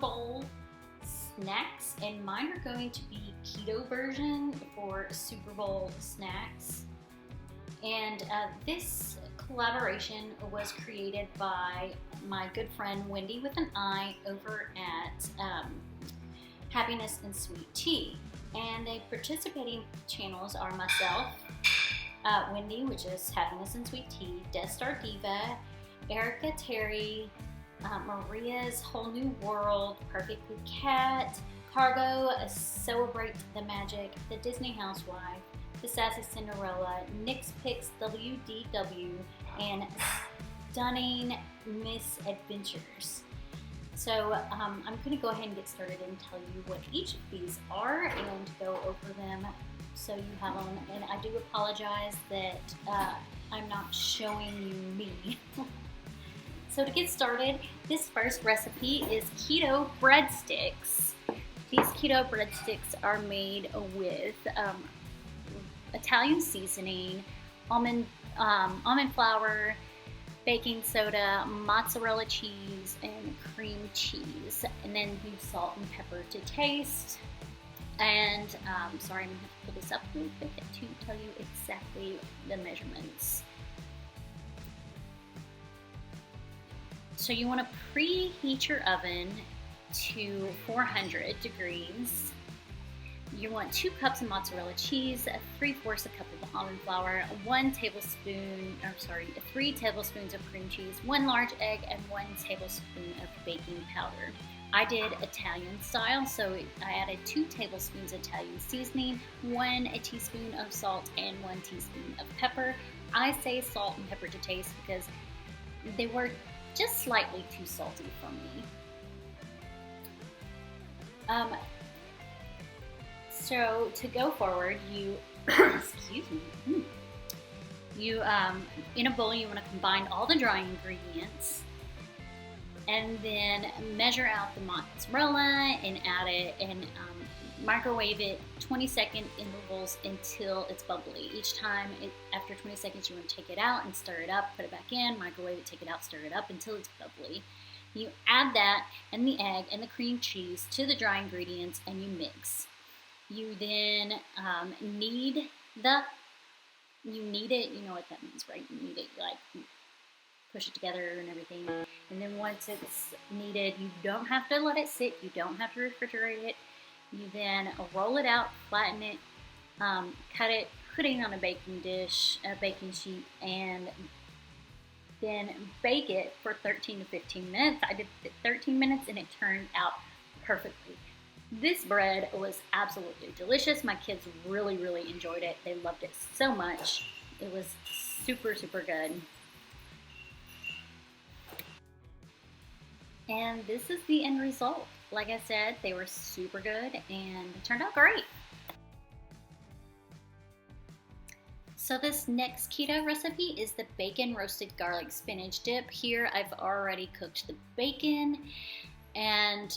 Bowl snacks, and mine are going to be keto version for Super Bowl snacks. And this collaboration was created by my good friend Wendy with an I over at Happiness and Sweet Tea. And the participating channels are myself, Wendy, which is Happiness and Sweet Tea, Death Star Diva, Erica Terry, Maria's Whole New World, Perfectly Cat, Cargo, Celebrate the Magic, The Disney Housewife, The Sassy Cinderella, Nick's Picks WDW, and Stunning Misadventures. So I'm going to go ahead and get started and tell you what each of these are and go over them so you have them. And I do apologize that I'm not showing you me. So to get started, this first recipe is keto breadsticks. These keto breadsticks are made with Italian seasoning, almond flour, baking soda, mozzarella cheese, and cream cheese. And then use salt and pepper to taste. And sorry, I'm going to have to pull this up real quick to tell you exactly the measurements. So you want to preheat your oven to 400 degrees. You want 2 cups of mozzarella cheese, 3/4 cup of almond flour, 3 tablespoons of cream cheese, 1 large egg, and 1 tablespoon of baking powder. I did Italian style, so I added 2 tablespoons of Italian seasoning, 1 teaspoon of salt, and 1 teaspoon of pepper. I say salt and pepper to taste because they were just slightly too salty for me. So to go forward, you, excuse me, in a bowl you want to combine all the dry ingredients and then measure out the mozzarella and add it and microwave it 20-second intervals until it's bubbly. Each time, after 20 seconds, you want to take it out and stir it up, put it back in, microwave it, take it out, stir it up until it's bubbly. You add that and the egg and the cream cheese to the dry ingredients and you mix. You then knead it, you know what that means, right? You knead it, like push it together and everything. And then once it's kneaded, you don't have to let it sit, you don't have to refrigerate it. You then roll it out, flatten it, cut it, put it on a baking dish, a baking sheet, and then bake it for 13 to 15 minutes. I did 13 minutes and it turned out perfectly. This bread was absolutely delicious. My kids really, really enjoyed it. They loved it so much. It was super, super good. And this is the end result. Like I said, they were super good and it turned out great. So this next keto recipe is the bacon roasted garlic spinach dip. Here I've already cooked the bacon and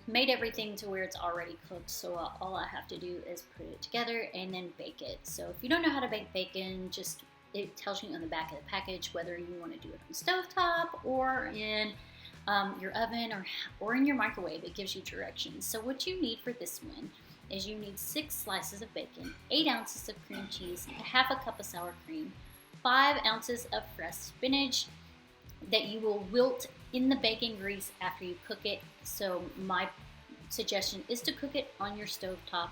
made everything to where it's already cooked. So all I have to do is put it together and then bake it. So if you don't know how to bake bacon, it tells you on the back of the package whether you want to do it on the stovetop or in your oven or in your microwave. It gives you directions. So what you need for this one is you need 6 slices of bacon, 8 ounces of cream cheese, 1/2 cup of sour cream, 5 ounces of fresh spinach that you will wilt in the bacon grease after you cook it. So my suggestion is to cook it on your stovetop.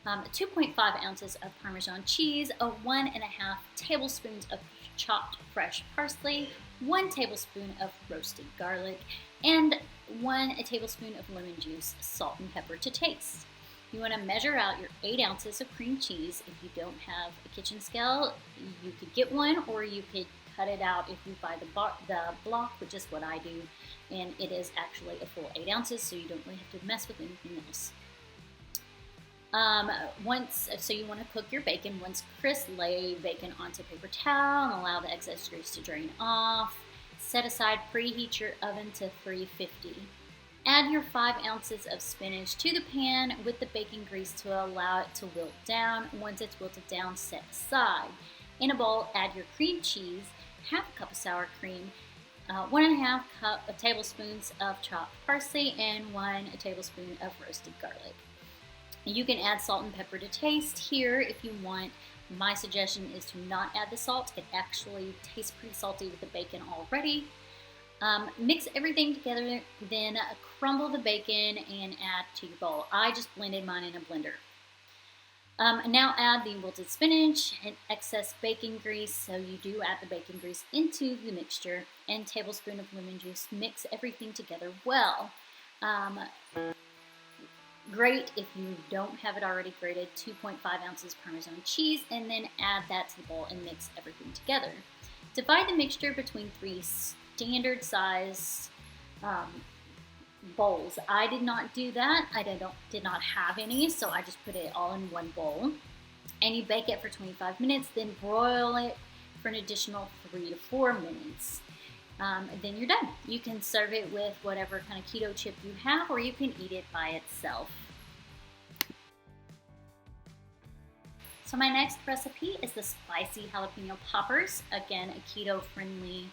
2.5 ounces of Parmesan cheese, 1.5 tablespoons of chopped fresh parsley, 1 tablespoon of roasted garlic, and 1 tablespoon of lemon juice, salt and pepper to taste. You want to measure out your 8 ounces of cream cheese. If you don't have a kitchen scale, you could get one, or you could cut it out if you buy the block, which is what I do, and it is actually a full 8 ounces, so you don't really have to mess with anything else. So you want to cook your bacon. Once crisp, lay bacon onto a paper towel and allow the excess grease to drain off. Set aside, preheat your oven to 350. Add your 5 ounces of spinach to the pan with the bacon grease to allow it to wilt down. Once it's wilted down, set aside. In a bowl, add your cream cheese, 1/2 cup of sour cream, 1.5 tablespoons of chopped parsley, and 1 tablespoon of roasted garlic. You can add salt and pepper to taste here if you want. My suggestion is to not add the salt. It actually tastes pretty salty with the bacon already. Mix everything together, then crumble the bacon and add to your bowl. I just blended mine in a blender. Now add the wilted spinach and excess bacon grease. So you do add the bacon grease into the mixture, and tablespoon of lemon juice. Mix everything together well. Grate, if you don't have it already grated, 2.5 ounces Parmesan cheese, and then add that to the bowl and mix everything together. Divide the mixture between 3 standard size bowls. I did not do that. I did not have any, so I just put it all in one bowl. And you bake it for 25 minutes, then broil it for an additional 3 to 4 minutes. Then you're done. You can serve it with whatever kind of keto chip you have, or you can eat it by itself. So my next recipe is the spicy jalapeno poppers. Again, a keto-friendly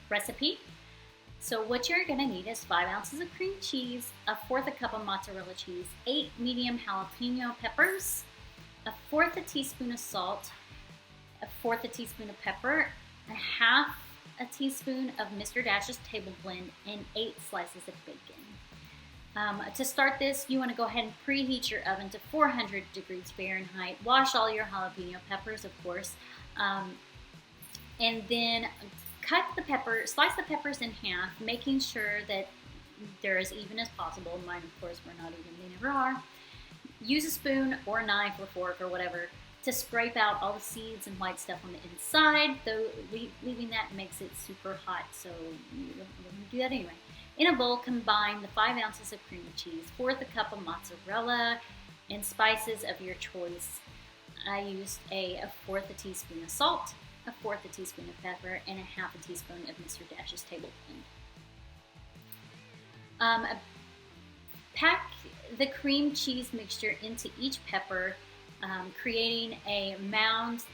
recipe. So what you're going to need is 5 ounces of cream cheese, 1/4 cup of mozzarella cheese, 8 medium jalapeno peppers, 1/4 teaspoon of salt, 1/4 teaspoon of pepper, 1/2 teaspoon of Mr. Dash's table blend, and 8 slices of bacon. To start this, you want to go ahead and preheat your oven to 400 degrees Fahrenheit. Wash all your jalapeno peppers, of course, and then slice the peppers in half, making sure that they're as even as possible. Mine, of course, were not even, they never are. Use a spoon or a knife or fork or whatever to scrape out all the seeds and white stuff on the inside, though leaving that makes it super hot, so you don't want to do that anyway. In a bowl, combine the 5 ounces of cream cheese, 1/4 cup of mozzarella, and spices of your choice. I used a 1/4 teaspoon of salt, 1/4 teaspoon of pepper, and 1/2 teaspoon of Mr. Dash's table blend. Pack the cream cheese mixture into each pepper, creating a mound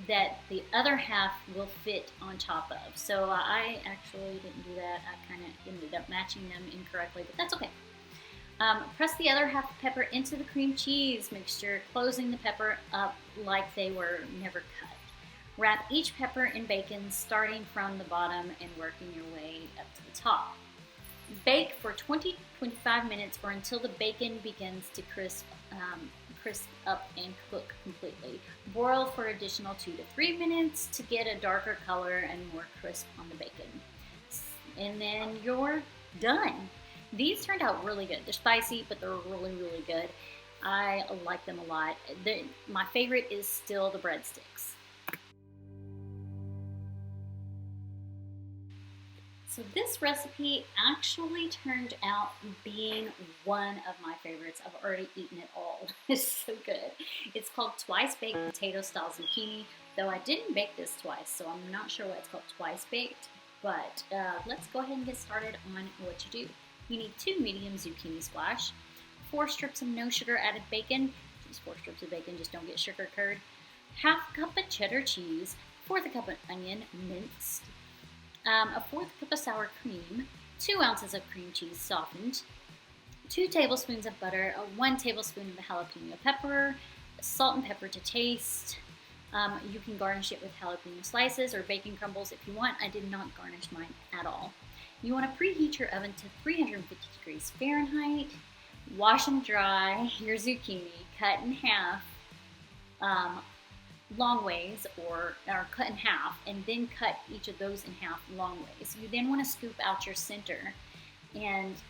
that the other half will fit on top of. So I actually didn't do that. I kind of ended up matching them incorrectly, but that's okay. Press the other half of the pepper into the cream cheese mixture, closing the pepper up like they were never cut. Wrap each pepper in bacon, starting from the bottom and working your way up to the top. Bake for 20-25 minutes or until the bacon begins to crisp up and cook completely. Broil for additional 2 to 3 minutes to get a darker color and more crisp on the bacon. And then you're done. These turned out really good. They're spicy, but they're really, really good. I like them a lot. My favorite is still the breadsticks. So this recipe actually turned out being one of my favorites. I've already eaten it all. It's so good. It's called Twice Baked Potato Style Zucchini, though I didn't bake this twice, so I'm not sure why it's called Twice Baked. But let's go ahead and get started on what you do. You need 2 medium zucchini squash, 4 strips of no sugar added bacon, just 4 strips of bacon, just don't get sugar curd, 1/2 cup of cheddar cheese, 1/4 cup of onion minced, a 1/4 cup of sour cream, 2 ounces of cream cheese softened, 2 tablespoons of butter, 1 tablespoon of the jalapeno pepper, salt and pepper to taste. You can garnish it with jalapeno slices or bacon crumbles if you want. I did not garnish mine at all. You want to preheat your oven to 350 degrees Fahrenheit. Wash and dry your zucchini, cut in half long ways or cut in half, and then cut each of those in half long ways. You then want to scoop out your center, and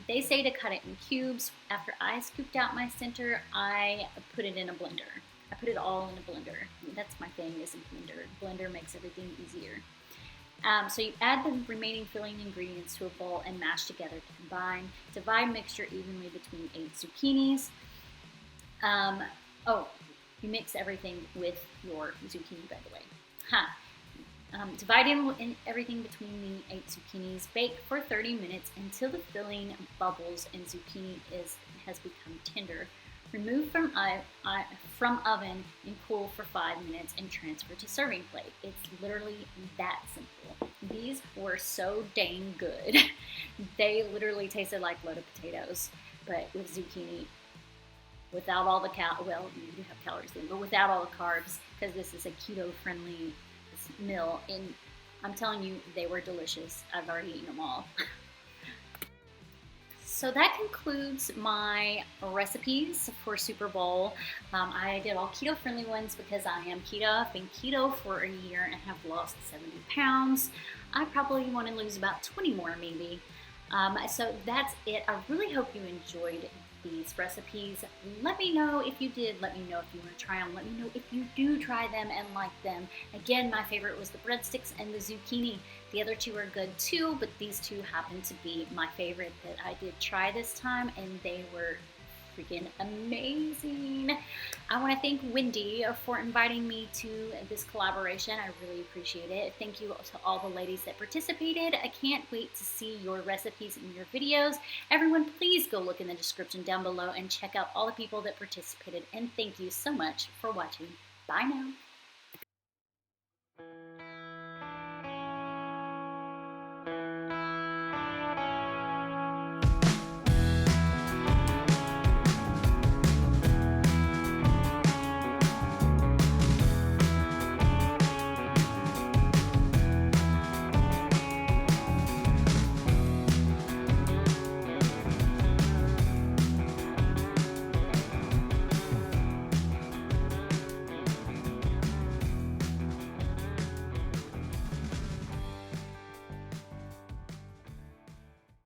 they say to cut it in cubes. After I scooped out my center, I put it in a blender. I put it all in a blender. That's my thing, is a blender. Blender makes everything easier. So you add the remaining filling ingredients to a bowl and mash together to combine. Divide mixture evenly between 8 zucchinis. You mix everything with your zucchini, by the way. Divide in everything between the 8 zucchinis. Bake for 30 minutes until the filling bubbles and zucchini has become tender. Remove from oven and cool for 5 minutes and transfer to serving plate. It's literally that simple. These were so dang good. They literally tasted like loaded potatoes, but with zucchini, without all the well, you do have calories in, but without all the carbs, because this is a keto-friendly meal. And I'm telling you, they were delicious. I've already eaten them all. So that concludes my recipes for Super Bowl. I did all keto-friendly ones because I am keto. I've been keto for a year and have lost 70 pounds. I probably want to lose about 20 more maybe. So that's it. I really hope you enjoyed these recipes. Let me know if you did. Let me know if you want to try them. Let me know if you do try them and like them. Again, my favorite was the breadsticks and the zucchini. The other two are good too, but these two happen to be my favorite that I did try this time, and they were freaking amazing. I want to thank Wendy for inviting me to this collaboration. I really appreciate it. Thank you to all the ladies that participated. I can't wait to see your recipes and your videos. Everyone, please go look in the description down below and check out all the people that participated. And thank you so much for watching. Bye now.